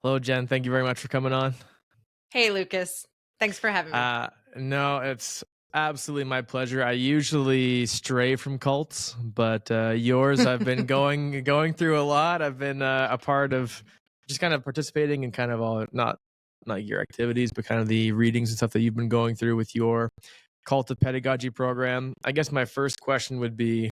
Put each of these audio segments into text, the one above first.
Hello, Jen. Thank you very much for coming on. Hey, Lucas. Thanks for having me. No, it's absolutely my pleasure. I usually stray from cults, but yours, I've been going through a lot. I've been a part of just kind of participating in kind of all not your activities, but kind of the readings and stuff that you've been going through with your Cult of Pedagogy program. I guess my first question would be: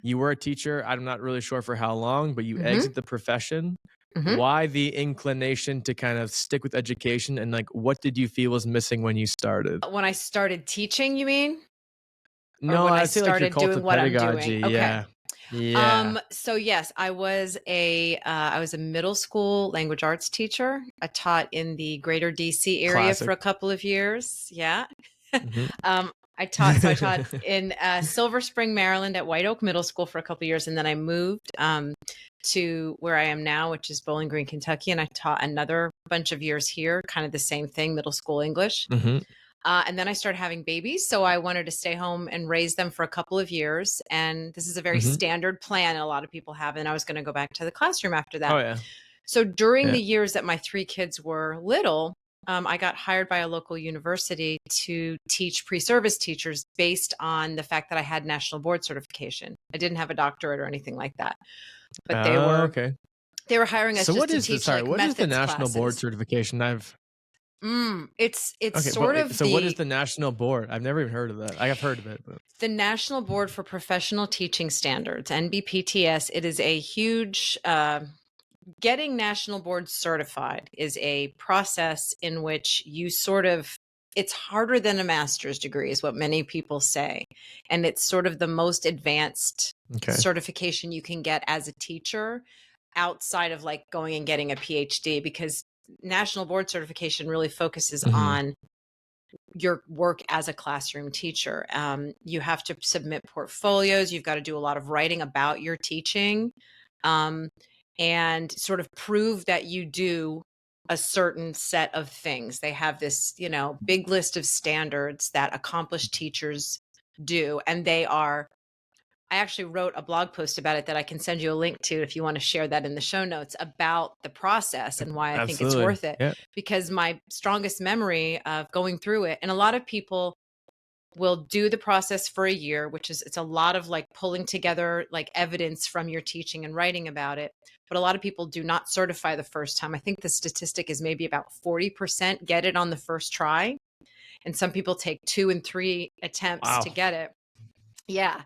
you were a teacher. I'm not really sure for how long, but you hmm exit the profession. hmm Why the inclination to kind of stick with education, and like what did you feel was missing when you started? When I started teaching, you mean? Or No, when I I'd say like your started Cult doing of what I'm doing? Pedagogy. Okay. Yeah. Yeah. So yes, I was a middle school language arts teacher. I taught in the greater DC area for Classic. a couple of years. Yeah. Hmm. I taught in Silver Spring, Maryland at White Oak Middle School for a couple of years. And then I moved to where I am now, which is Bowling Green, Kentucky. And I taught another bunch of years here, kind of the same thing, middle school English. Hmm. And then I started having babies. So I wanted to stay home and raise them for a couple of years. And this is a very Hmm. standard plan a lot of people have. And I was going to go back to the classroom after that. Oh yeah. So during Yeah. the years that my three kids were little, I got hired by a local university to teach pre-service teachers based on the fact that I had national board certification. I didn't have a doctorate or anything like that, but they Oh, were okay. they were hiring us So just what to is the teach sorry? like What is the methods national board classes. certification? It's Okay, sort but of so what is the the national board? I've never even heard of that. I've heard of it, but the National Board for Professional Teaching Standards, NBPTS. It is a huge getting national board certified is a process in which you sort of it's harder than a master's degree is what many people say, and it's sort of the most advanced okay. certification you can get as a teacher outside of like going and getting a PhD, because national board certification really focuses Hmm. on your work as a classroom teacher. You have to submit portfolios. You've got to do a lot of writing about your teaching, um, and sort of prove that you do a certain set of things. They have this, big list of standards that accomplished teachers do, and they are. I actually wrote a blog post about it that I can send you a link to if you want to share that in the show notes about the process and why I think it's Absolutely. worth it. Yeah. Because my strongest memory of going through it, and a lot of people will do the process for a year, which is it's a lot of like pulling together like evidence from your teaching and writing about it. But a lot of people do not certify the first time. I think the statistic is maybe about 40% get it on the first try. And some people take 2 and 3 attempts Wow. to get it. Yeah.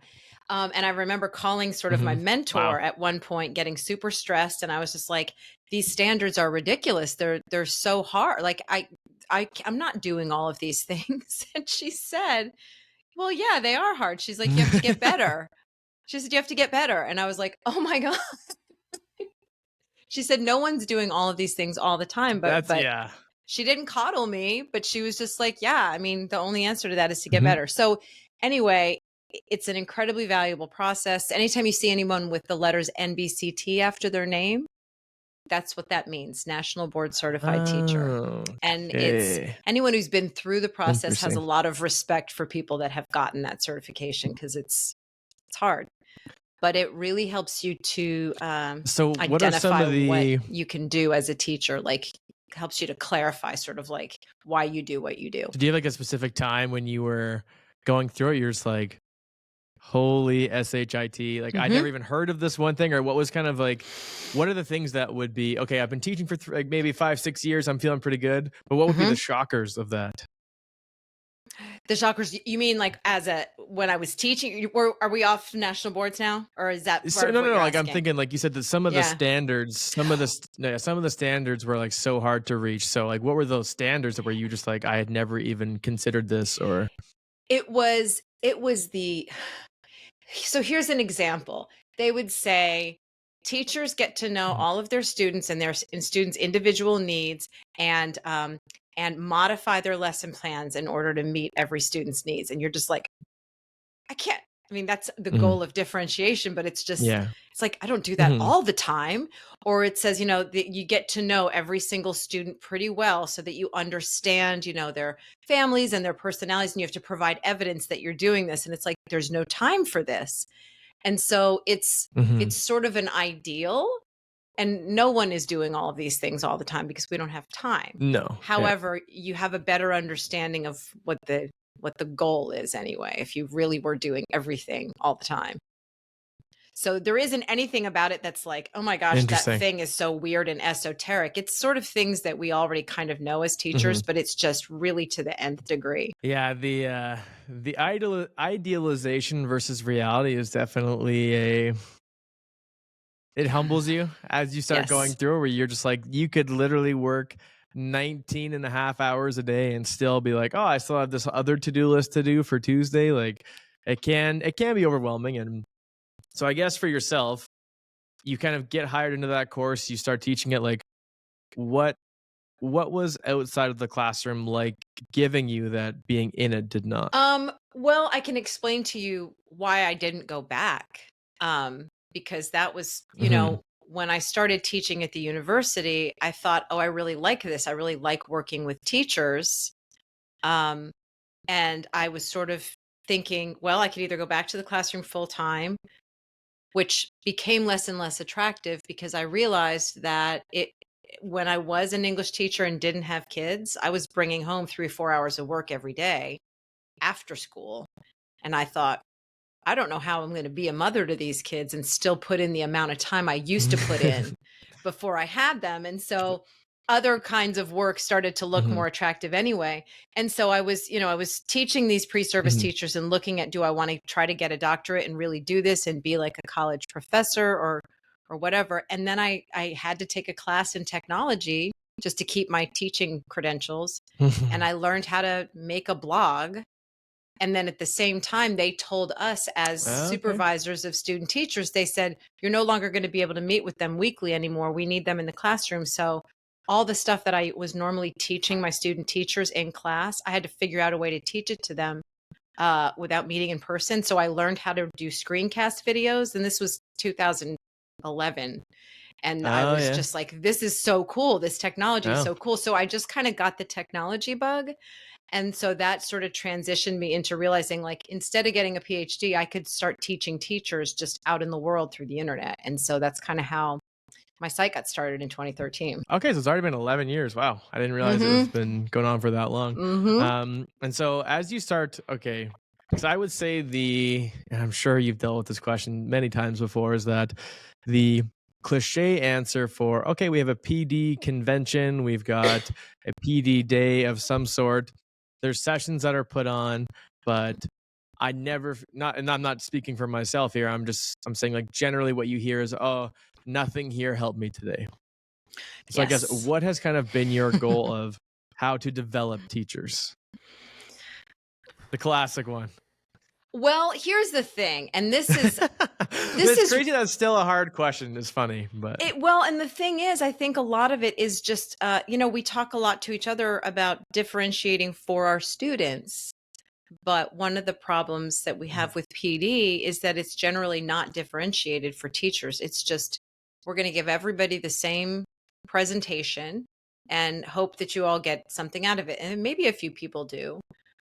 And I remember calling sort of my Hmm. mentor Wow. at one point, getting super stressed, and I was just like, "These standards are ridiculous. They're so hard. Like I'm not doing all of these things." And she said, "Well, yeah, they are hard." She's like, "You have to get better." She said, "You have to get better." And I was like, "Oh my god." She said, "No one's doing all of these things all the time," but That's yeah. she didn't coddle me, but she was just like, "Yeah, I mean, the only answer to that is to get Hmm. better." So anyway, it's an incredibly valuable process. Anytime you see anyone with the letters NBCT after their name, that's what that means, National Board Certified Teacher. Oh, And it's okay. anyone who's been through the process has a Interesting. lot of respect for people that have gotten that certification, because it's hard, but it really helps you to So what are some identify of what the you can do as a teacher, like helps you to clarify sort of like why you do what you do. did you have like a specific time when you were going through it? You're just like, holy shit! Like I'd never hmm even heard of this one thing, or what was kind of like, what are the things that would be okay? I've been teaching for like maybe 5, 6 years. I'm feeling pretty good, but what would be the hmm shockers of that? The shockers, you mean like when I was teaching, are we off national boards now? Or is that So part of no, what no, no. you're Like I'm asking? thinking, like you said, that some of the Yeah. standards, some of the standards were like so hard to reach. So like, what were those standards that were you just like, I had never even considered this, or It was the so here's an example. They would say teachers get to know all of their students and students' individual needs, and modify their lesson plans in order to meet every student's needs. And you're just like, I can't. I mean, that's the Mhm. goal of differentiation, but Yeah. it's like, I don't do that Mhm. all the time. Or it says, that you get to know every single student pretty well so that you understand, their families and their personalities, and you have to provide evidence that you're doing this. And it's like, there's no time for this. And so it's Mhm. sort of an ideal, and no one is doing all of these things all the time because we don't have time. No. Yeah. However, you have a better understanding of what the goal is anyway, if you really were doing everything all the time. So there isn't anything about it that's like, oh my gosh, that Interesting. thing is so weird and esoteric. It's sort of things that we already kind of know as teachers, but it's just really to the nth degree. Yeah, the idealization versus reality is definitely it humbles you as you start going Yes. through, where you're just like, you could literally work 19 and a half hours a day and still be like, oh, I still have this other to-do list to do for Tuesday. Like, it can be overwhelming. And so I guess for yourself, you kind of get hired into that course, you start teaching it. Like, what was outside of the classroom like giving you that being in it did not? Well, I can explain to you why I didn't go back. Because that was, when I started teaching at the university, I thought, oh, I really like this. I really like working with teachers. And I was sort of thinking, well, I could either go back to the classroom full time, which became less and less attractive because I realized that when I was an English teacher and didn't have kids, I was bringing home 3-4 hours of work every day after school. And I thought, I don't know how I'm going to be a mother to these kids and still put in the amount of time I used to put in before I had them. And so other kinds of work started to look more attractive anyway. And so I was teaching these pre-service teachers and looking at, do I want to try to get a doctorate and really do this and be like a college professor or whatever. And then I had to take a class in technology just to keep my teaching credentials. And I learned how to make a blog. And then at the same time, they told us as supervisors of student teachers, they said, you're no longer going to be able to meet with them weekly anymore. We need them in the classroom. So all the stuff that I was normally teaching my student teachers in class, I had to figure out a way to teach it to them without meeting in person. So I learned how to do screencast videos. And this was 2011. And I was just like, this is so cool. This technology is so cool. So I just kind of got the technology bug. And so that sort of transitioned me into realizing, like, instead of getting a PhD, I could start teaching teachers just out in the world through the internet. And so that's kind of how my site got started in 2013. Okay, so it's already been 11 years. Wow. I didn't realize it's been going on for that long. And so as you start, because I would say and I'm sure you've dealt with this question many times before, is that the cliche answer for, okay, we have a PD convention, we've got a PD day of some sort. There's sessions that are put on, but and I'm not speaking for myself here. I'm saying, like, generally what you hear is, oh, nothing here helped me today. So I guess what has kind of been your goal of how to develop teachers? The classic one. Well, here's the thing, and this is it's crazy. That's still a hard question. It's funny, but and the thing is, I think a lot of it is just, we talk a lot to each other about differentiating for our students. But one of the problems that we have with PD is that it's generally not differentiated for teachers. It's just, we're going to give everybody the same presentation and hope that you all get something out of it. And maybe a few people do.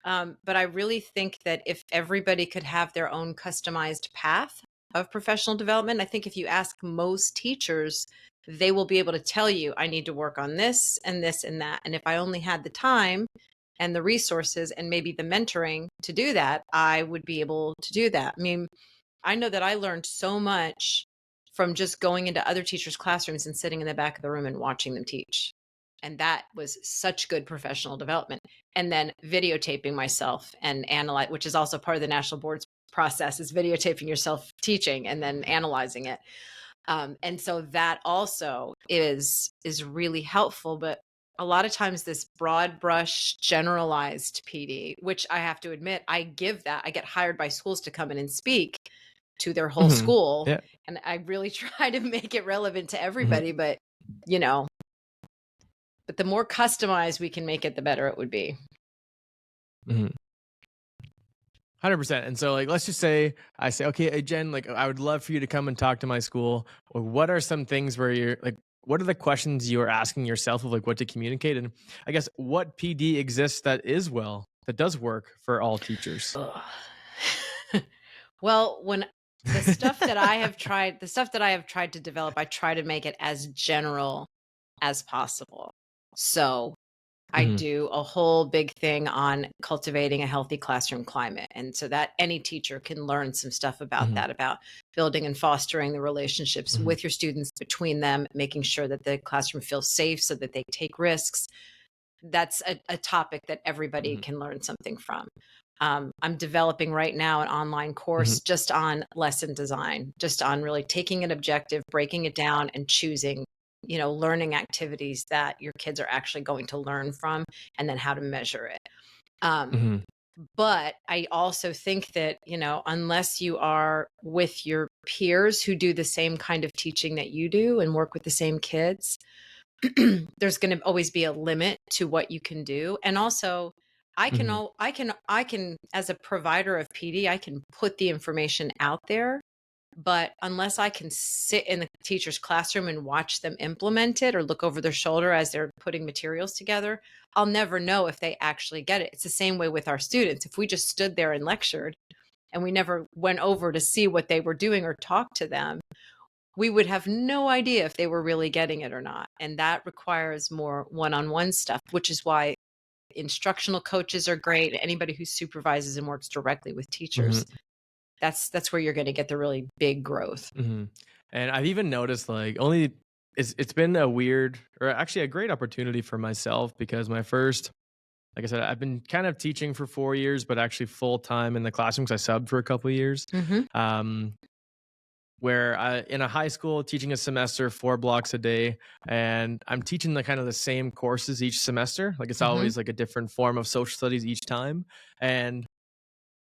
But I really think that if everybody could have their own customized path of professional development, I think if you ask most teachers, they will be able to tell you, I need to work on this and this and that. And if I only had the time and the resources and maybe the mentoring to do that, I would be able to do that. I mean, I know that I learned so much from just going into other teachers' classrooms and sitting in the back of the room and watching them teach. And that was such good professional development. And then videotaping myself and analyze, which is also part of the national board's process, is videotaping yourself teaching and then analyzing it. And so that also is really helpful. But a lot of times this broad brush generalized PD, which I have to admit, I get hired by schools to come in and speak to their whole school. Yeah. And I really try to make it relevant to everybody, but but the more customized we can make it, the better it would be. 100%. And so, like, let's just say I say, okay, Jen, like, I would love for you to come and talk to my school. Or what are some things where you're like, what are the questions you are asking yourself of, like, what to communicate? And I guess what PD exists that does work for all teachers? Well, when The stuff that I have tried to develop, I try to make it as general as possible. So I Mhm, do a whole big thing on cultivating a healthy classroom climate. And so that any teacher can learn some stuff about mhm, that, about building and fostering the relationships mhm, with your students, between them, making sure that the classroom feels safe so that they take risks. That's a topic that everybody mhm, can learn something from. I'm developing right now an online mhm, course just on lesson design, just on really taking an objective, breaking it down, and choosing, learning activities that your kids are actually going to learn from, and then how to measure it. Um, mhm, but I also think that, unless you are with your peers who do the same kind of teaching that you do and work with the same kids, there's going to always be a limit to what you can do. And also, mhm, I can, as a provider of PD, I can put the information out there, but unless I can sit in the teacher's classroom and watch them implement it or look over their shoulder as they're putting materials together, I'll never know if they actually get it. It's the same way with our students. If we just stood there and lectured and we never went over to see what they were doing or talked to them, we would have no idea if they were really getting it or not. And that requires more one-on-one stuff, which is why instructional coaches are great. Anybody who supervises and works directly with mhm, teachers, that's where you're going to get the really big growth. mhm. And I've even noticed, like, only it's been a weird, or actually a great opportunity for myself, because my first, like I said, I've been kind of teaching for 4 years, but actually full time in the classroom 'cause I subbed for a couple of years. Hmm. Um, where I in a high school teaching a semester, 4 blocks a day, and I'm teaching the kind of the same courses each semester. Like, it's Hmm. always like a different form of social studies each time. And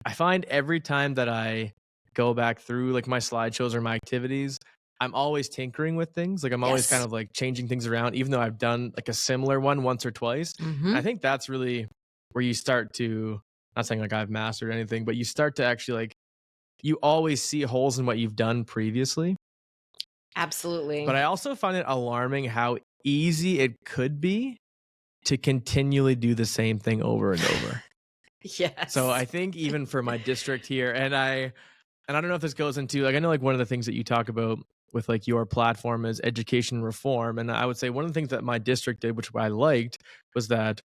I find every time that I go back through like my slideshows or my activities, I'm always tinkering with things. Like, I'm always kind Yes. of like changing things around, even though I've done like a similar one once or twice. And I Hmm. think that's really where you start to, not saying like I've mastered anything, but you start to actually like, you always see holes in what you've done previously. But Absolutely. I also find it alarming how easy it could be to continually do the same thing over and over. So Yes. I think even for my district here, and I don't know if this goes into, like, I know like one of the things that you talk about with like your platform is education reform. And I would say one of the things that my district did, which I liked, was that,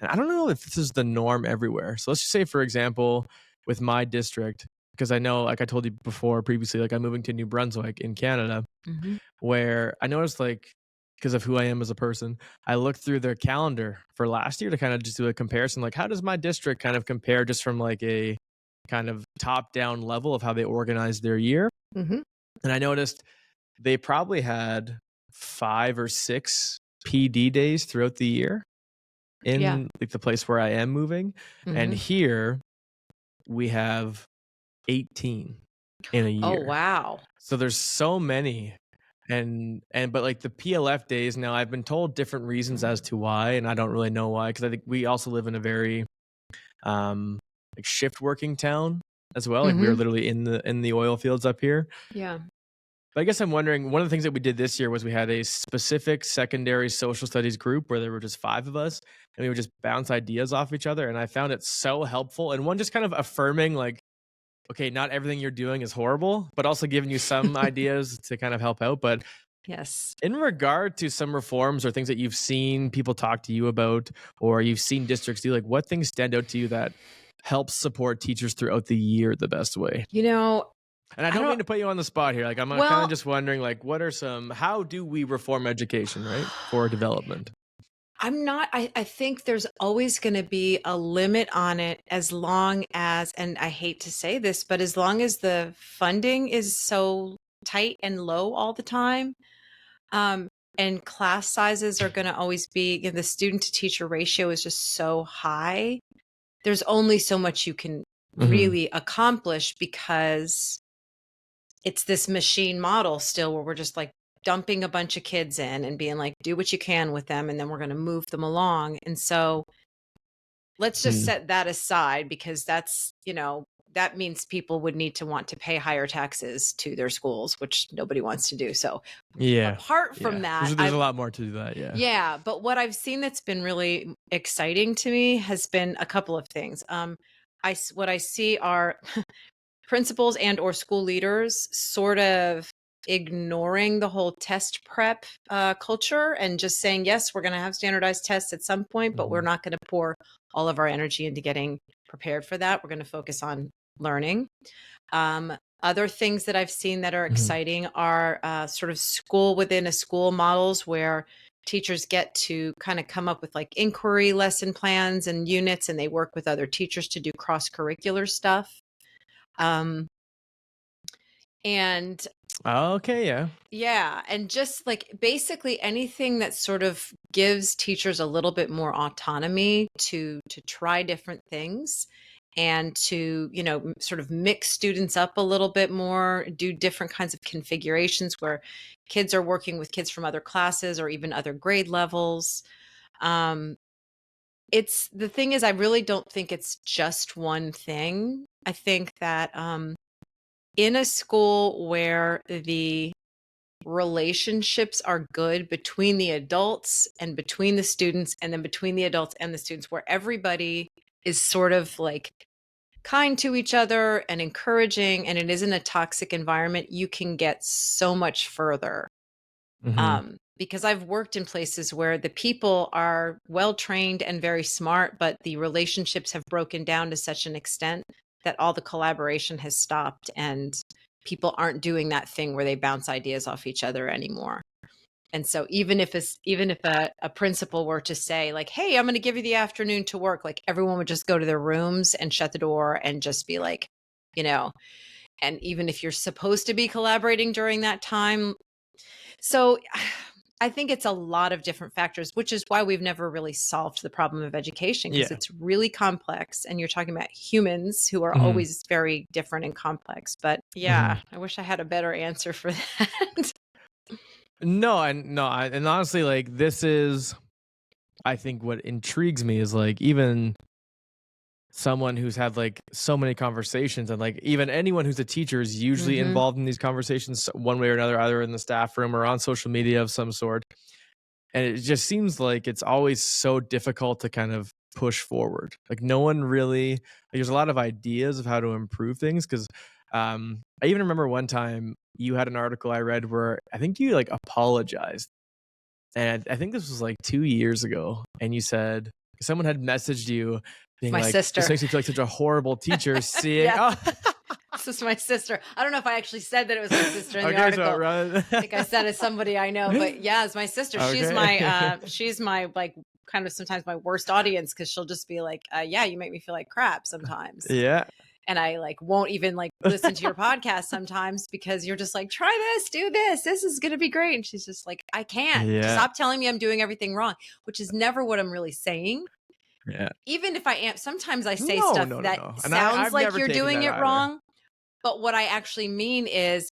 and I don't know if this is the norm everywhere. So let's just say, for example, with my district, because I know, like I told you before previously, like I'm moving to New Brunswick in Canada, Hmm. where I noticed, like, because of who I am as a person, I looked through their calendar for last year to kind of just do a comparison. Like, how does my district kind of compare just from like a kind of top down level of how they organize their year? Hmm. And I noticed they probably had 5 or 6 PD days throughout the year Yeah. in like the place where I am moving. And Hmm. here we have 18 in a Oh, year. wow. So there's so many. And but like the PLF days now, I've been told different reasons as to why, and I don't really know why, because I think we also live in a very um like shift working town as well. Like, we are Hmm. literally in the oil fields up here. Yeah. But I guess I'm wondering, one of the things that we did this year was we had a specific secondary social studies group where there were just 5 of us, and we would just bounce ideas off each other, and I found it so helpful, and one just kind of affirming, like, okay, not everything you're doing is horrible, but also giving you some ideas to kind of help out. But Yes. in regard to some reforms or things that you've seen people talk to you about, or you've seen districts do, like, what things stand out to you that helps support teachers throughout the year the best way? You know, And I I don't don't, mean to put you on the spot here. Like, I'm kind of well, just wondering, like, what are some, how do we reform education, right? For development. I think there's always going to be a limit on it, as long as, and I hate to say this, but as long as the funding is so tight and low all the time, um, and class sizes are going to always be, the student to teacher ratio is just so high. There's only so much you can Hmm. really accomplish, because it's this machine model still, where we're just like dumping a bunch of kids in and being like, do what you can with them, and then we're going to move them along. And so let's just Hmm. set that aside, because that's, that means people would need to want to pay higher taxes to their schools, which nobody wants to do. So Yeah. apart from Yeah. that, There's a lot more to that. Yeah. yeah, but what I've seen that's been really exciting to me has been a couple of things. What I see are principals and or school leaders sort of ignoring the whole test prep culture and just saying, yes, we're going to have standardized tests at some point, but we're not going to pour all of our energy into getting prepared for that. We're going to focus on learning. Other things that I've seen that are exciting are sort of school within a school models where teachers get to kind of come up with like inquiry lesson plans and units, and they work with other teachers to do cross-curricular stuff. And Okay, yeah, and just like basically anything that sort of gives teachers a little bit more autonomy to try different things and to, you know, sort of mix students up a little bit more, do different kinds of configurations where kids are working with kids from other classes or even other grade levels. It's the thing is, I really don't think it's just one thing. I think that in a school where the relationships are good between the adults and between the students, and then between the adults and the students, where everybody is sort of like kind to each other and encouraging, and it isn't a toxic environment, you can get so much further. Because I've worked in places where the people are well trained and very smart, but the relationships have broken down to such an extent that all the collaboration has stopped, and people aren't doing that thing where they bounce ideas off each other anymore. And so even if a principal were to say like, hey, I'm going to give you the afternoon to work, like everyone would just go to their rooms and shut the door and just be like, you know, and even if you're supposed to be collaborating during that time. So I think it's a lot of different factors, which is why we've never really solved the problem of education, because it's really complex, and you're talking about humans who are always very different and complex. But yeah, I wish I had a better answer for that. And honestly, like, this is, I think what intrigues me is like, even someone who's had like so many conversations, and like even anyone who's a teacher is usually involved in these conversations one way or another, either in the staff room or on social media of some sort. And it just seems like it's always so difficult to kind of push forward. Like no one really, like, there's a lot of ideas of how to improve things. Cause I even remember one time you had an article I read where I think you like apologized. And I think this was like 2 years ago. And you said someone had messaged you being My like, sister. this makes me feel like such a horrible teacher seeing. Yeah. This is my sister. I don't know if I actually said that it was my sister in the article. I think I said it's somebody I know, but yeah, it's my sister. Okay. She's my like kind of sometimes my worst audience, because she'll just be like, yeah, you make me feel like crap sometimes. Yeah. And I like won't even like listen to your podcast sometimes because you're just like, try this, do this. This is going to be great. And she's just like, I can't. Yeah. Stop telling me I'm doing everything wrong, which is never what I'm really saying. Yeah. Even if I am, sometimes I say stuff that sounds like you're doing it wrong. But what I actually mean is,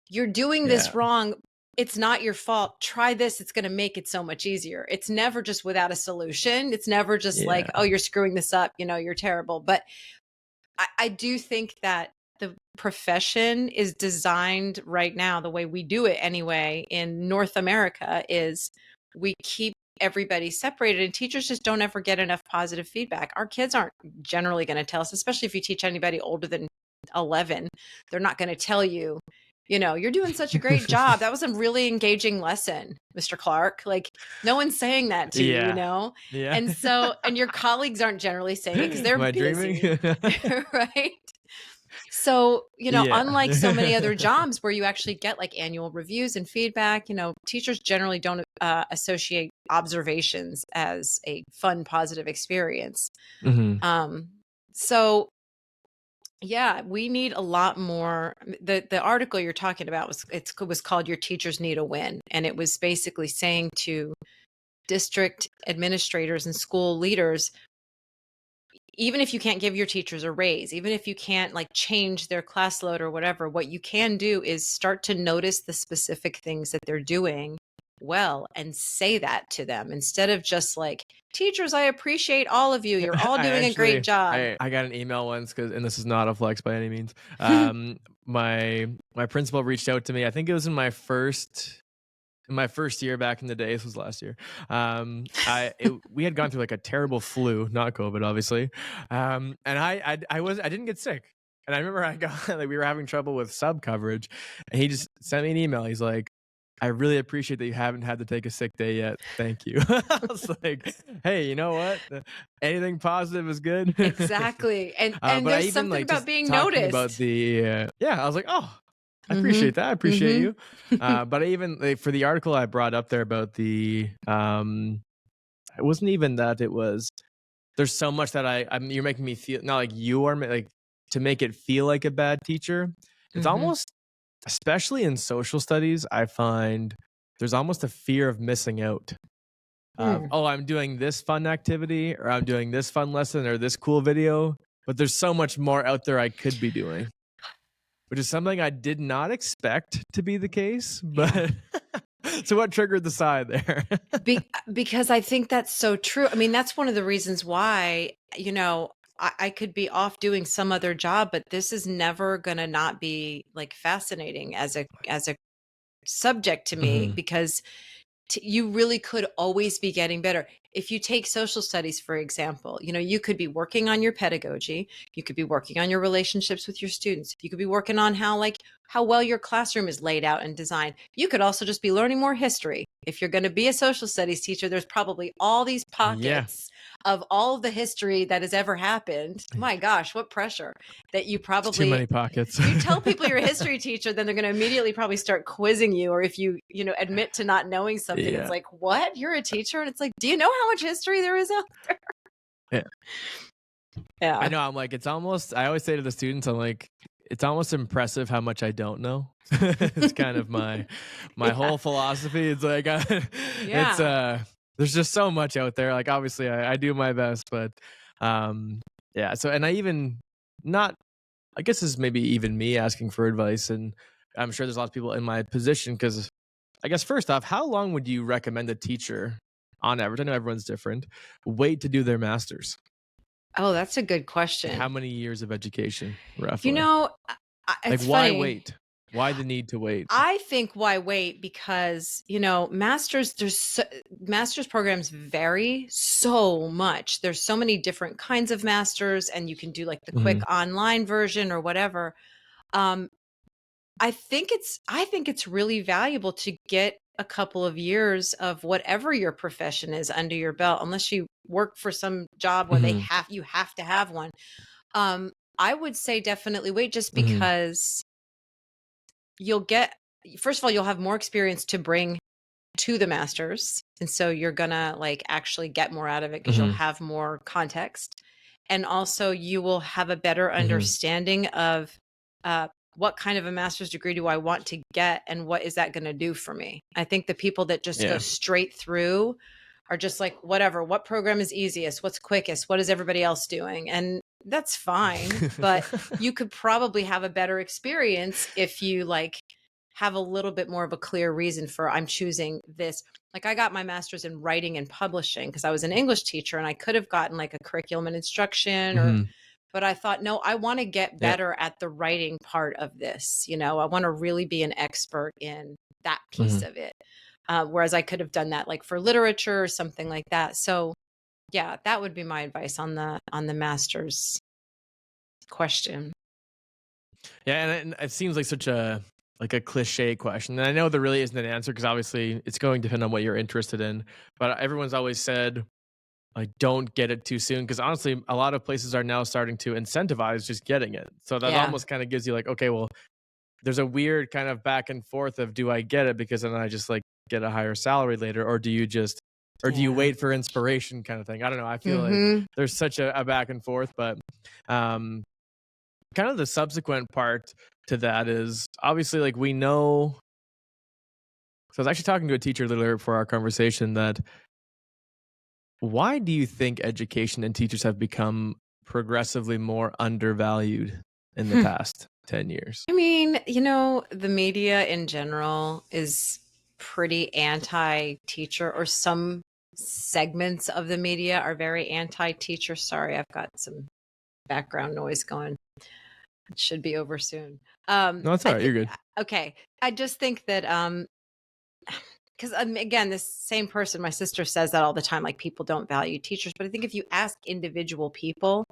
you're doing this wrong. It's not your fault. Try this. It's going to make it so much easier. It's never just without a solution. It's never just like, oh, you're screwing this up. You know, you're terrible. But I do think that the profession is designed right now, the way we do it anyway in North America, is we keep everybody separated, and teachers just don't ever get enough positive feedback. Our kids aren't generally going to tell us, especially if you teach anybody older than 11, they're not going to tell you, you know, you're doing such a great job. That was a really engaging lesson, Mr. Clark. Like no one's saying that to you, you know? Yeah. And so, and your colleagues aren't generally saying it because they're busy, right? So, you know, unlike so many other jobs where you actually get like annual reviews and feedback, you know, teachers generally don't associate observations as a fun, positive experience. So yeah, we need a lot more. The article you're talking about was called "Your Teachers Need a Win," and it was basically saying to district administrators and school leaders, even if you can't give your teachers a raise, even if you can't like change their class load or whatever, what you can do is start to notice the specific things that they're doing well and say that to them, instead of just like, teachers, I appreciate all of you. You're all doing a great job. I got an email once, and this is not a flex by any means. My principal reached out to me. I think it was in my first year back in the day. This was last year. We had gone through like a terrible flu, not COVID, obviously. And I didn't get sick. And I remember I got like we were having trouble with sub coverage, and he just sent me an email. He's like, "I really appreciate that you haven't had to take a sick day yet. Thank you." I was like, "Hey, you know what? Anything positive is good." Exactly. And But I there's even something like about just being talking about noticed. the yeah. I was like, "Oh, I Mhm. appreciate that. I appreciate Mhm. you." But I even like, for the article I brought up there about the it wasn't even that it was there's so much that you're making me feel not like you are like to make it feel like a bad teacher. It's Mhm. almost, especially in social studies, I find there's almost a fear of missing out. Of Mm. oh, I'm doing this fun activity, or I'm doing this fun lesson, or this cool video, but there's so much more out there I could be doing, which is something I did not expect to be the case. Yeah. But so what triggered the sigh there? Because I think that's so true. I mean, that's one of the reasons why, I could be off doing some other job, but this is never gonna not be like fascinating as a subject to me Mhm. because you really could always be getting better. If you take social studies, for example, you could be working on your pedagogy. You could be working on your relationships with your students. You could be working on how well your classroom is laid out and designed. You could also just be learning more history. If you're going to be a social studies teacher, there's probably all these Yeah, pockets of all of the history that has ever happened. My gosh, what pressure that you it's too probably many pockets. you tell people you're a history teacher, then they're going to immediately probably start quizzing you. Or if you admit to not knowing something, it's Yeah. like, what? You're a teacher? And it's like, do you know how much history there is out? Yeah. I Yeah. know, I'm like, it's almost I always say to the students, I'm like, it's almost impressive how much I don't know. It's kind of my Yeah. whole philosophy. It's like it's Yeah. there's just so much out there. Like obviously I do my best, but um yeah, so and I even not I guess this is maybe even me asking for advice, and I'm sure there's lots of people in my position because I guess first off, how long would you recommend a teacher on average? I know everyone's different. Wait to do their masters. Oh, that's a good Like question. how many years of education You roughly? know, Like it's why funny. wait? Why the need to wait? I think why wait? Because, master's programs vary so much. There's so many different kinds of masters, and you can do like the quick Mhm. online version or whatever. Um, I think it's really valuable to get a couple of years of whatever your profession is under your belt, unless you work for some job where Mhm. you have to have one. Um, I would say definitely wait just Mhm. because you'll get first of all, you'll have more experience to bring to the masters. And so you're gonna like actually get more out of it because you'll Mhm. have more context. And also you will have a better Mhm. understanding of uh, what kind of a master's degree do I want to get and what is that going to do for me? I think the people that just go Yeah. straight through are just like, whatever, what program is easiest? What's quickest? What is everybody else doing? And that's fine. But you could probably have a better experience if you like have a little bit more of a clear reason for I'm choosing this. Like I got my master's in writing and publishing because I was an English teacher and I could have gotten like a curriculum and instruction or Mhm. but I thought no, I want to get Yeah. better at the writing part of this. I want to really be an expert in that piece Mhm. of it. Whereas I could have done that like for literature or something like that. So yeah, that would be my advice on the master's question. Yeah, and it seems like such a like a cliche question. And I know there really isn't an answer because obviously it's going to depend on what you're interested in. But everyone's always said like don't get it too soon because honestly, a lot of places are now starting to incentivize just getting it. So that Yeah. almost kind of gives you like, okay, well, there's a weird kind of back and forth of do I get it because then I just like get a higher salary later, or do you just or do you Yeah. wait for inspiration kind of thing? I don't know. I feel like Mhm. there's such a back and forth, but um kind of the subsequent part to that is obviously like we know so I was actually talking to a teacher literally for our conversation that why do you think education and teachers have become progressively more undervalued in the past 10 years? I mean, the media in general is pretty anti-teacher, or some segments of the media are very anti-teacher. Sorry, I've got some background noise going. It should be over soon. No, it's all I right. You're think good. okay. I just think that because again, this same person, my sister says that all the time, like people don't value teachers. But I think if you ask individual people,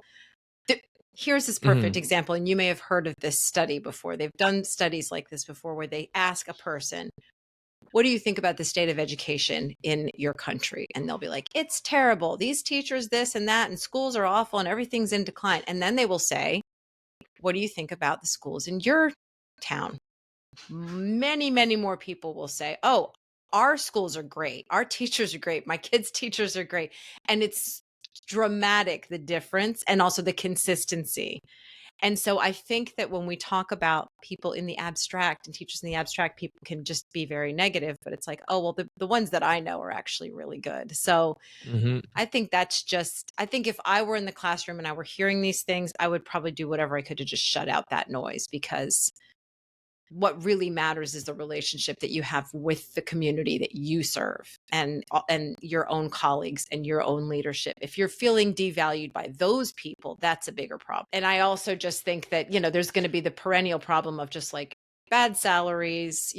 Here's this Hmm. perfect example, and you may have heard of this study before. They've done studies like this before where they ask a person, what do you think about the state of education in your country? And they'll be like, it's terrible. These teachers, this and that, and schools are awful and everything's in decline. And then they will say, what do you think about the schools in your town? Many, many more people will say, oh, our schools are great. Our teachers are great. My kids' teachers are great. And it's dramatic, the difference and also the consistency. And so I think that when we talk about people in the abstract and teachers in the abstract, people can just be very negative, but it's like, oh, well, the ones that I know are actually really good. So Hmm. I think that's just, I think if I were in the classroom and I were hearing these things, I would probably do whatever I could to just shut out that noise, because what really matters is the relationship that you have with the community that you serve, and your own colleagues and your own leadership. If you're feeling devalued by those people, that's a bigger problem. And I also just think that, there's going to be the perennial problem of just like bad salaries,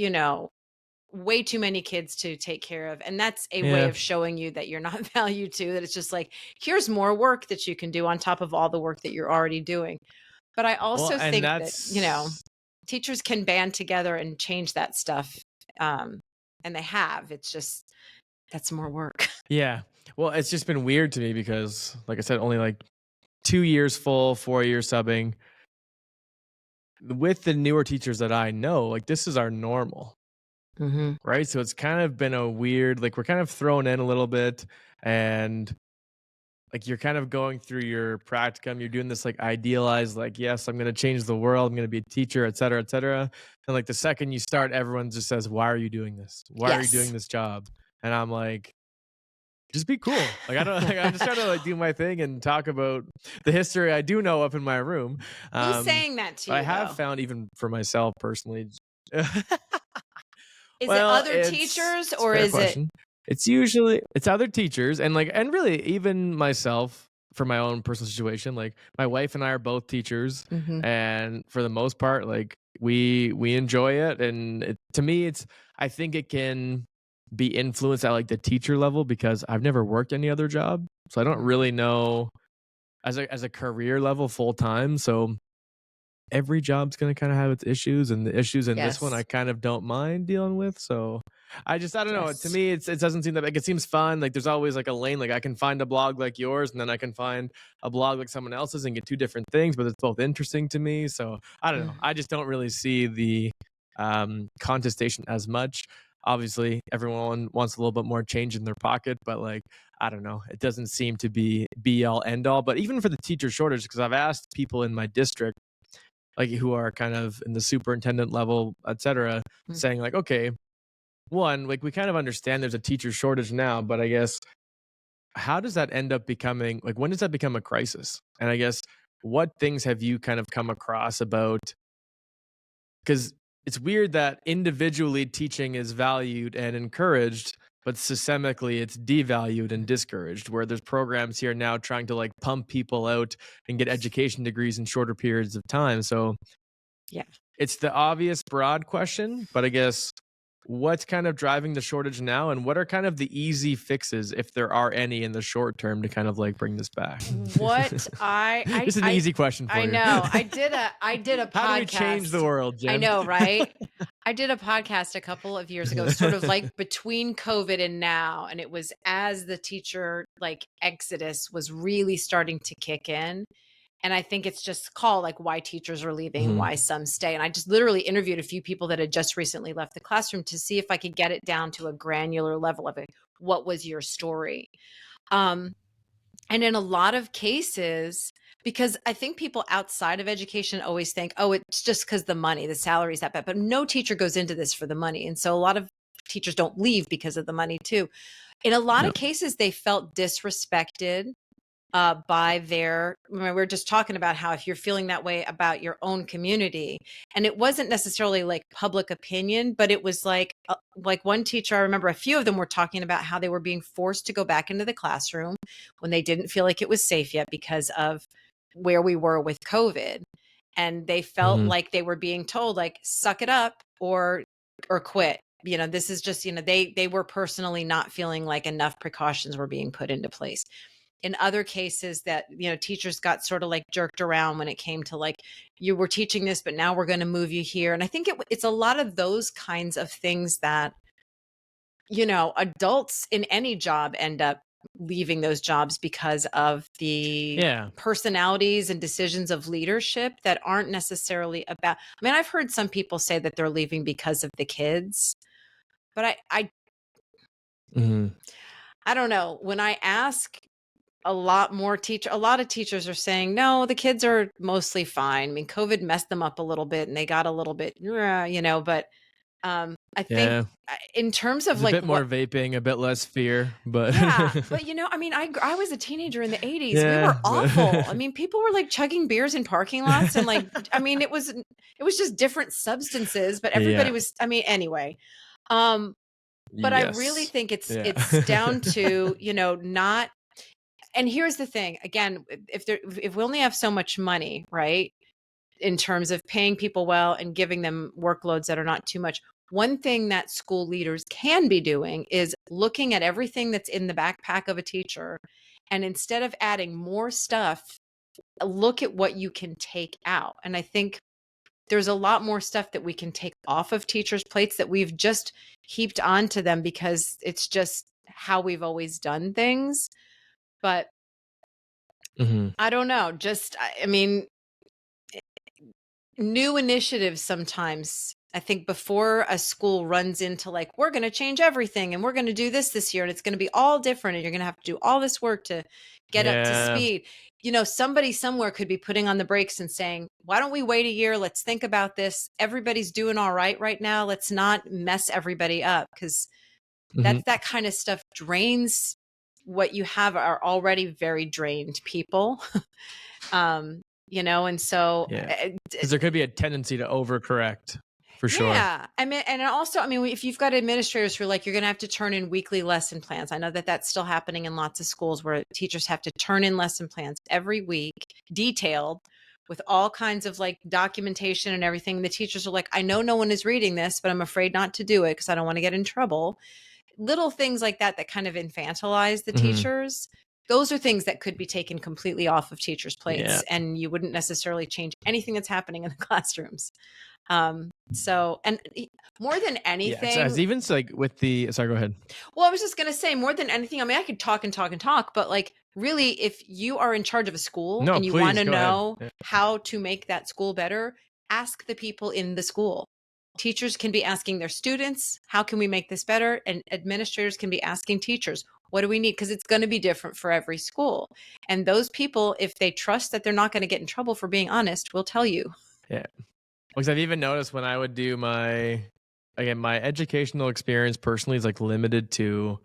way too many kids to take care of. And that's a way Yeah. of showing you that you're not valued too, that it's just like, here's more work that you can do on top of all the work that you're already doing. But I Well, also and think that, that's teachers can band together and change that stuff. Um, and they have. It's just, that's more work. yeah. Well, it's just been weird to me because, like I said, only like 2 years full, 4 years subbing. With the newer teachers that I know, like this is our normal, Mm-hmm. right? So it's kind of been a weird, like we're kind of thrown in a little bit, and like you're kind of going through your practicum, you're doing this like idealized, like, yes, I'm going to change the world, I'm going to be a teacher, et cetera, et cetera. And like the second you start, everyone just says, why are you doing this? Why are you doing Yes. this job? And I'm like, just be cool. Like I don't like, I'm just trying to like do my thing and talk about the history I do know up in my room. Who's Um, saying that to but I you have though? found, even for myself personally, Is it well, other it's teachers it's a or fair is it? question. It's other teachers, and like, and really even myself, for my own personal situation. Like my wife and I are both teachers, Mm-hmm. and for the most part, like we enjoy it. And to me, it's, I think it can be influenced at like the teacher level because I've never worked any other job, so I don't Mm-hmm. really know as a career level full time. So every job's going to kind of have its issues, and the issues in this one I Yes. kind of don't mind dealing with. So I don't know, to Yes. me it doesn't seem that, like, it seems fun, like there's always like a lane, like I can find a blog like yours, and then I can find a blog like someone else's and get two different things, but it's both interesting to me. So I don't know, I just don't really see the contestation as much. Obviously everyone wants a little bit more change in their pocket, but like, I don't know, it doesn't seem to be all end all. But even for the teacher shortage, because I've asked people in my district, like who are kind of in the superintendent level, et cetera, Mm-hmm. saying like, okay, one, like we kind of understand there's a teacher shortage now, but I guess how does that end up becoming, like, when does that become a crisis? And I guess what things have you kind of come across about, because it's weird that individually teaching is valued and encouraged, but systemically it's devalued and discouraged, where there's programs here now trying to like pump people out and get education degrees in shorter periods of time. So Yeah. it's the obvious broad question, but I guess what's kind of driving the shortage now, and what are kind of the easy fixes, if there are any, in the short term to kind of like bring this back? What This is an easy question for I you. know. I did a How do we change the podcast. world, I Jim? know, right? I did a podcast a couple of years ago, sort of like between COVID and now, and it was as the teacher like exodus was really starting to kick in. And I think it's just called like why teachers are leaving and Mhm. why some stay. And I just literally interviewed a few people that had just recently left the classroom to see if I could get it down to a granular level of it. What was your story? Um, and in a lot of cases, because I think people outside of education always think, oh, it's just because the money, the salary is that bad. But no teacher goes into this for the money. And so a lot of teachers don't leave because of the money too. In a lot No. of cases, they felt disrespected by their, we're just talking about how if you're feeling that way about your own community, and it wasn't necessarily like public opinion, but it was like one teacher, I remember a few of them were talking about how they were being forced to go back into the classroom when they didn't feel like it was safe yet because of where we were with COVID. And they felt Mhm. like they were being told like, suck it up or quit. This is just, they were personally not feeling like enough precautions were being put into place. in other cases that, teachers got sort of like jerked around when it came to like, you were teaching this, but now we're going to move you here. And I think it's a lot of those kinds of things that, adults in any job end up leaving those jobs because of the personalities and decisions of leadership that aren't necessarily about. I mean, I've heard some people say that they're leaving because of the kids, but I don't know. When I ask a lot of teachers are saying, no, the kids are mostly fine. I mean, COVID messed them up a little bit and they got a little bit, but I think in terms of there's like a bit more vaping, a bit less fear, but but I mean, I was a teenager in the 80s. We were awful. I mean, people were like chugging beers in parking lots and like, I mean, it was just different substances, but everybody was, I mean, anyway. But I really think it's down to, not. And here's the thing, again, if we only have so much money, right, in terms of paying people well and giving them workloads that are not too much, one thing that school leaders can be doing is looking at everything that's in the backpack of a teacher. And instead of adding more stuff, look at what you can take out. And I think there's a lot more stuff that we can take off of teachers' plates that we've just heaped onto them because it's just how we've always done things. But I don't know. I mean, new initiatives sometimes, I think before a school runs into like, we're going to change everything and we're going to do this year and it's going to be all different and you're going to have to do all this work to get up to speed. Somebody somewhere could be putting on the brakes and saying, why don't we wait a year? Let's think about this. Everybody's doing all right now. Let's not mess everybody up, because that kind of stuff drains what you have are already very drained people. And so because there could be a tendency to overcorrect for sure. Yeah. I mean, and also, I mean, if you've got administrators who are like, you're going to have to turn in weekly lesson plans. I know that that's still happening in lots of schools where teachers have to turn in lesson plans every week, detailed, with all kinds of like documentation and everything. The teachers are like, I know no one is reading this, but I'm afraid not to do it because I don't want to get in trouble. Little things like that kind of infantilize the teachers. Those are things that could be taken completely off of teachers' plates, and you wouldn't necessarily change anything that's happening in the classrooms. So, and more than anything, even like with sorry, go ahead. Well, I was just going to say, more than anything, I mean, I could talk and talk and talk, but like really, if you are in charge of a school and you want to know how to make that school better, ask the people in the school. Teachers can be asking their students, how can we make this better? And administrators can be asking teachers, what do we need? Because it's going to be different for every school. And those people, if they trust that they're not going to get in trouble for being honest, will tell you. Yeah. Because I've even noticed when I would do my educational experience personally is like limited to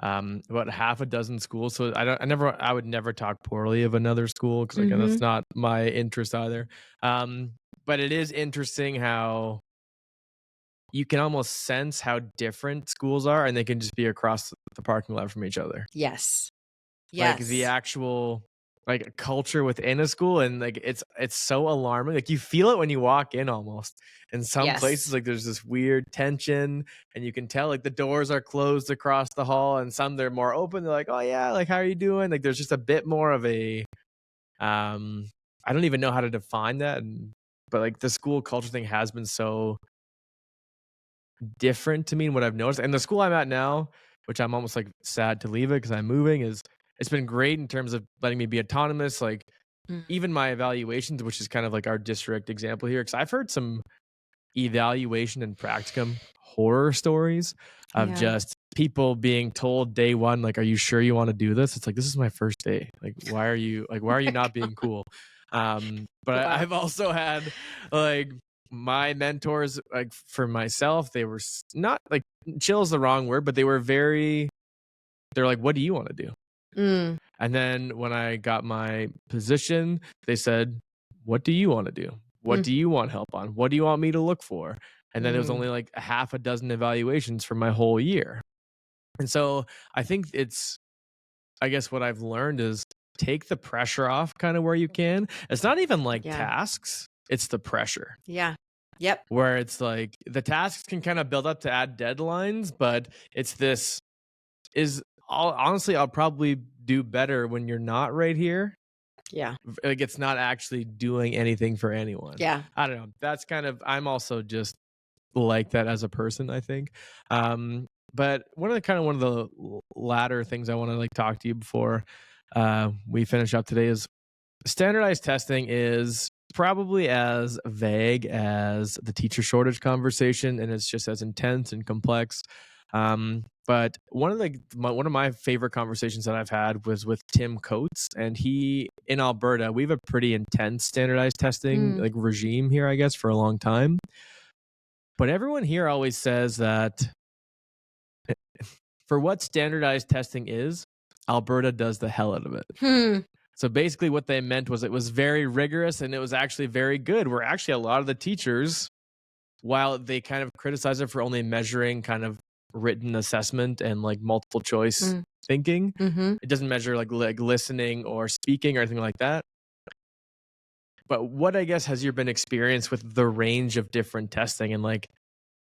about half a dozen schools. So I would never talk poorly of another school because again, that's not my interest either. But it is interesting how you can almost sense how different schools are, and they can just be across the parking lot from each other. Yes. Like the actual like culture within a school, and like it's so alarming. Like you feel it when you walk in almost. In some places, like there's this weird tension, and you can tell like the doors are closed across the hall, and some they're more open. They're like, oh yeah, like how are you doing? Like there's just a bit more of a I don't even know how to define that, but like the school culture thing has been so different to me and what I've noticed. And the school I'm at now, which I'm almost like sad to leave it because I'm moving, it's been great in terms of letting me be autonomous. Like even my evaluations, which is kind of like our district example here, because I've heard some evaluation and practicum horror stories of just people being told day one, like, are you sure you want to do this? It's like, this is my first day. Like, why are you not being cool? But I've also had like my mentors, like for myself, they were not like chill is the wrong word, but they're like, what do you want to do? And then when I got my position, they said, what do you want to do? What do you want help on? What do you want me to look for? And then there was only like a half a dozen evaluations for my whole year. And so I think I guess what I've learned is take the pressure off kind of where you can. It's not even like tasks, it's the pressure. Yeah. Yep. Where it's like the tasks can kind of build up to add deadlines, but honestly, I'll probably do better when you're not right here. Yeah. Like it's not actually doing anything for anyone. Yeah. I don't know. That's kind of, I'm also just like that as a person, I think. But one of the latter things I want to like talk to you before we finish up today is standardized testing is probably as vague as the teacher shortage conversation, and it's just as intense and complex. But one of my favorite conversations that I've had was with Tim Coates, and he in Alberta, we have a pretty intense standardized testing like regime here, I guess, for a long time. But everyone here always says that for what standardized testing is, Alberta does the hell out of it. So basically what they meant was it was very rigorous and it was actually very good. Where actually a lot of the teachers, while they kind of criticize it for only measuring kind of written assessment and like multiple choice thinking, it doesn't measure like listening or speaking or anything like that. But what I guess has your been experience with the range of different testing, and like,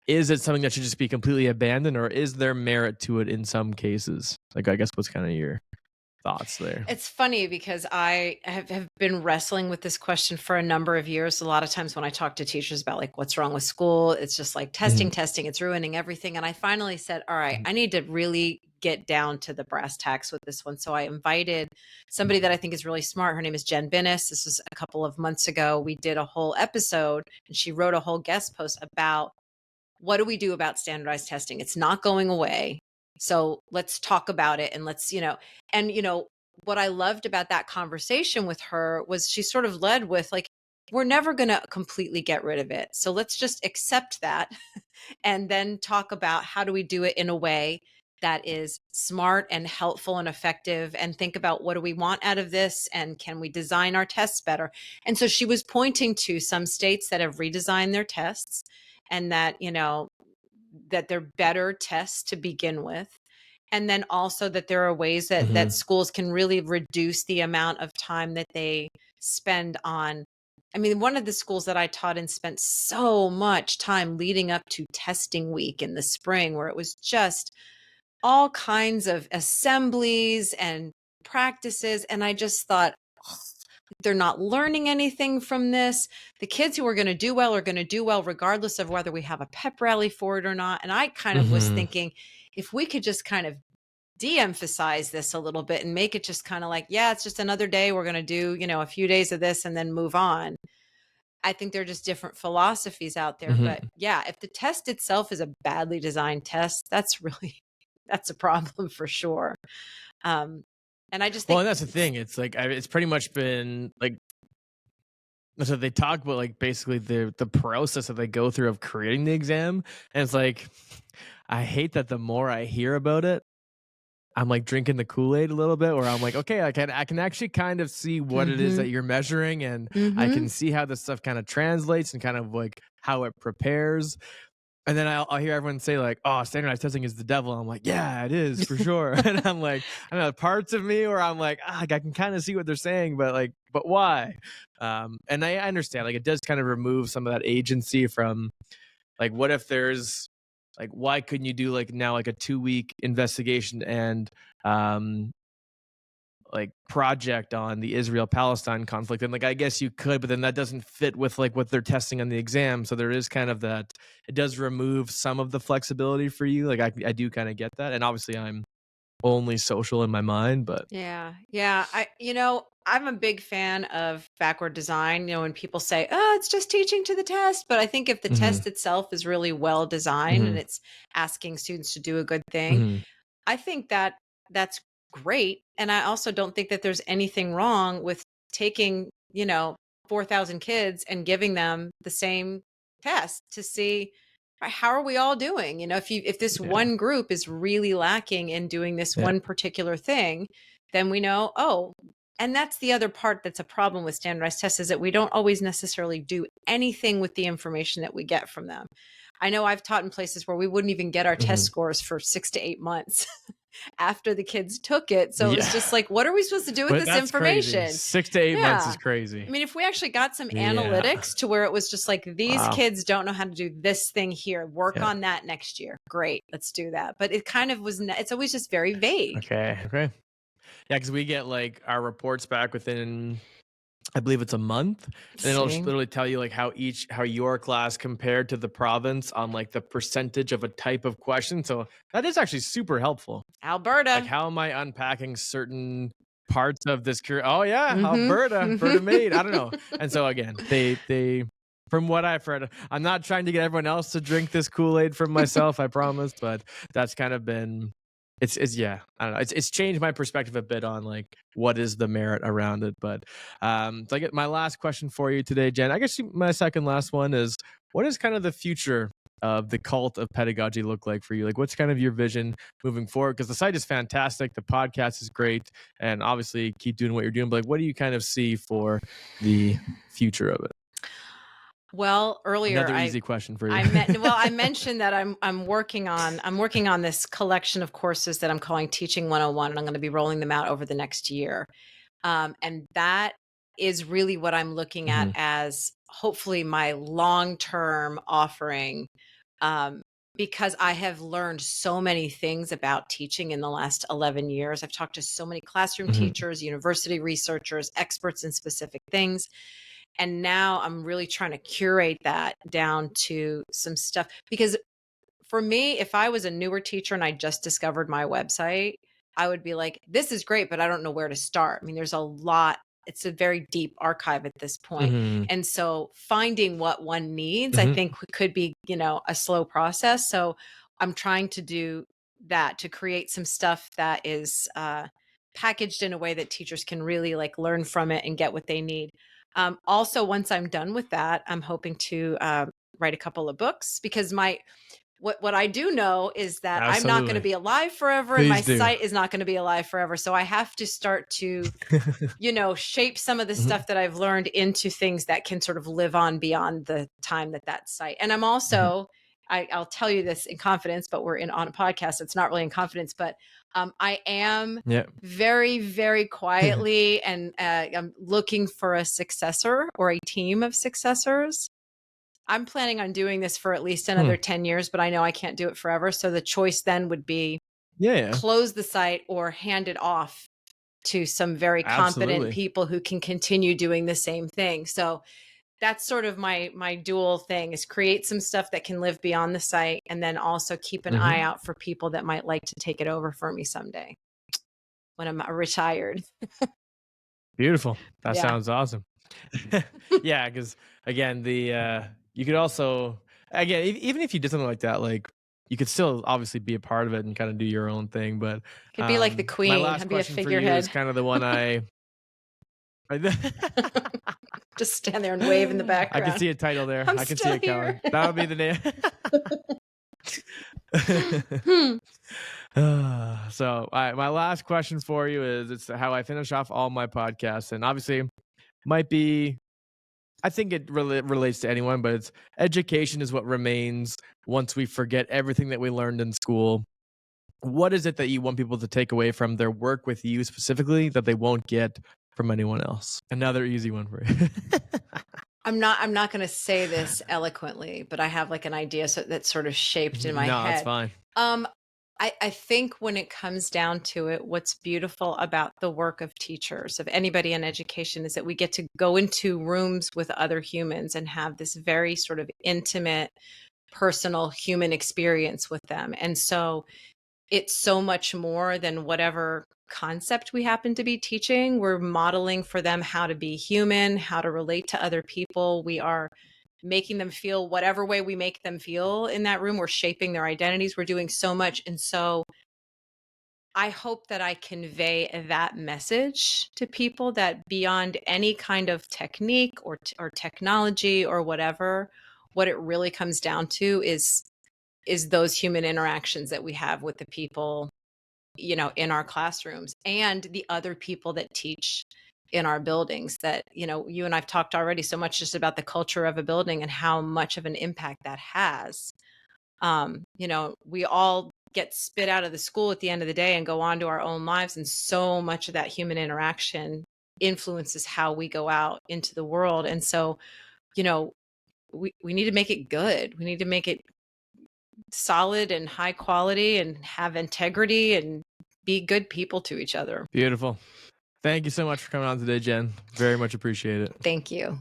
is it something that should just be completely abandoned, or is there merit to it in some cases? Like, I guess what's kind of your thoughts there? It's funny because I have been wrestling with this question for a number of years. A lot of times when I talk to teachers about like what's wrong with school, it's just like testing, it's ruining everything. And I finally said, all right, I need to really get down to the brass tacks with this one. So I invited somebody that I think is really smart. Her name is Jen Binnis. This was a couple of months ago. We did a whole episode and she wrote a whole guest post about what do we do about standardized testing? It's not going away. So let's talk about it and let's, what I loved about that conversation with her was she sort of led with like, we're never going to completely get rid of it. So let's just accept that and then talk about how do we do it in a way that is smart and helpful and effective, and think about what do we want out of this and can we design our tests better? And so she was pointing to some states that have redesigned their tests and that, that they're better tests to begin with. And then also that there are ways that, that schools can really reduce the amount of time that they spend on. I mean, one of the schools that I taught in spent so much time leading up to testing week in the spring, where it was just all kinds of assemblies and practices. And I just thought, they're not learning anything from this. The kids who are going to do well are going to do well, regardless of whether we have a pep rally for it or not. And I kind of was thinking, if we could just kind of de-emphasize this a little bit and make it just kind of like, yeah, it's just another day. We're going to do, a few days of this and then move on. I think there are just different philosophies out there. But yeah, if the test itself is a badly designed test, that's a problem for sure. And I just think, well, and that's the thing. It's like it's pretty much been like, so they talk about like basically the process that they go through of creating the exam, and it's like, I hate that the more I hear about it, I'm like drinking the Kool-Aid a little bit, where I'm like, okay, I can actually kind of see what it is that you're measuring, and I can see how this stuff kind of translates and kind of like how it prepares. And then I'll hear everyone say like, oh, standardized testing is the devil. I'm like, yeah, it is for sure. And I'm like, I don't know, parts of me where I'm like, I can kind of see what they're saying, but why? And I understand, like, it does kind of remove some of that agency from like, what if there's like, why couldn't you do like now like a 2-week investigation and like project on the Israel-Palestine conflict? And like, I guess you could, but then that doesn't fit with like what they're testing on the exam. So there is kind of that, it does remove some of the flexibility for you. Like I do kind of get that. And obviously I'm only social in my mind, but yeah. I'm a big fan of backward design. When people say, oh, it's just teaching to the test. But I think if the test itself is really well designed and it's asking students to do a good thing, I think that that's great. And I also don't think that there's anything wrong with taking, 4,000 kids and giving them the same test to see how are we all doing. If this one group is really lacking in doing this one particular thing, then we know, oh, and that's the other part that's a problem with standardized tests, is that we don't always necessarily do anything with the information that we get from them. I know I've taught in places where we wouldn't even get our test scores for 6 to 8 months after the kids took it. So it's just like, what are we supposed to do with this information? Crazy. 6 to 8 months is crazy. I mean, if we actually got some analytics to where it was just like, these kids don't know how to do this thing here, work on that next year. Great, let's do that. But it kind of was, it's always just very vague. Okay. Yeah, because we get like our reports back within, I believe it's a month, and it'll See, literally tell you like how your class compared to the province on like the percentage of a type of question. So that is actually super helpful. Like, Alberta. how am I unpacking certain parts of this career? Oh yeah, Mm-hmm. Alberta made. I don't know. And so again, they from what I've heard, I'm not trying to get everyone else to drink this Kool-Aid from myself, I promise, but that's kind of been it's yeah, I don't know. It's changed my perspective a bit on like what is the merit around it. But so I get my last question for you today, Jen. I guess my second last one is, what is kind of the future of the cult of pedagogy look like for you? Like, what's kind of your vision moving forward? Because the site is fantastic, the podcast is great, and obviously keep doing what you're doing. But like, what do you kind of see for the future of it? Well, earlier Another easy question for you. I mentioned that I'm working on this collection of courses that I'm calling Teaching 101, and I'm going to be rolling them out over the next year. And that is really what I'm looking at Mhm. as hopefully my long-term offering. Um, because I have learned so many things about teaching in the last 11 years. I've talked to so many classroom Mhm. teachers, university researchers, experts in specific things. And now I'm really trying to curate that down to some stuff. Because for me, if I was a newer teacher and I just discovered my website, I would be like, this is great, but I don't know where to start. I mean, there's a lot. It's a very deep archive at this point. Mhm. And so finding what one needs, I Mhm. think could be, a slow process. So I'm trying to do that, to create some stuff that is packaged in a way that teachers can really like learn from it and get what they need. Also, once I'm done with that, I'm hoping to write a couple of books, because what I do know is that I'm not going to Absolutely. be alive forever, and my Please do. site is not going to be alive forever. So I have to start to, shape some of the Mhm. stuff that I've learned into things that can sort of live on beyond the time that site. And I'm Mhm. also, I'll tell you this in confidence, but we're on a podcast. So it's not really in confidence, but I am Yeah. very, very quietly, and I'm looking for a successor or a team of successors. I'm planning on doing this for at least Hmm. another 10 years, but I know I can't do it forever. So the choice then would be Yeah, yeah. close the site or hand it off to some very competent Absolutely. people who can continue doing the same thing. So that's sort of my dual thing, is create some stuff that can live beyond the site, and then also keep an eye Mhm. out for people that might like to take it over for me someday when I'm retired. Beautiful. That Yeah. sounds awesome. Yeah, because again, you could also, again, even if you did something like that, like you could still obviously be a part of it and kind of do your own thing. But Could be like the my queen. last I'd be a question for you is figurehead. kind of the one I Just stand there and wave in the I can background. see a title there. I'm I can see still it here. coming. That would be the name. Hmm. So, all right, my last question for you is, it's how I finish off all my podcasts, and obviously might be, I think it relates to anyone, but it's, education is what remains once we forget everything that we learned in school. What is it that you want people to take away from their work with you specifically that they won't get from anyone else? Another easy one for you. I'm not going to say this eloquently, but I have like an idea that's sort of shaped in my No, that's head. fine. Um, I think when it comes down to it, what's beautiful about the work of teachers, of anybody in education, is that we get to go into rooms with other humans and have this very sort of intimate, personal human experience with them. And so it's so much more than whatever concept we happen to be teaching. We're modeling for them how to be human, how to relate to other people. We are making them feel whatever way we make them feel in that room. We're shaping their identities. We're doing so much. And so I hope that I convey that message to people, that beyond any kind of technique or technology or whatever, what it really comes down to is those human interactions that we have with the people, in our classrooms, and the other people that teach in our buildings. That, you and I've talked already so much just about the culture of a building and how much of an impact that has. We all get spit out of the school at the end of the day and go on to our own lives. And so much of that human interaction influences how we go out into the world. And so, you know, we need to make it good. We need to make it solid and high quality and have integrity and be good people to each other. Beautiful. Thank you so much for coming on today, Jen. Very much appreciate it. Thank you.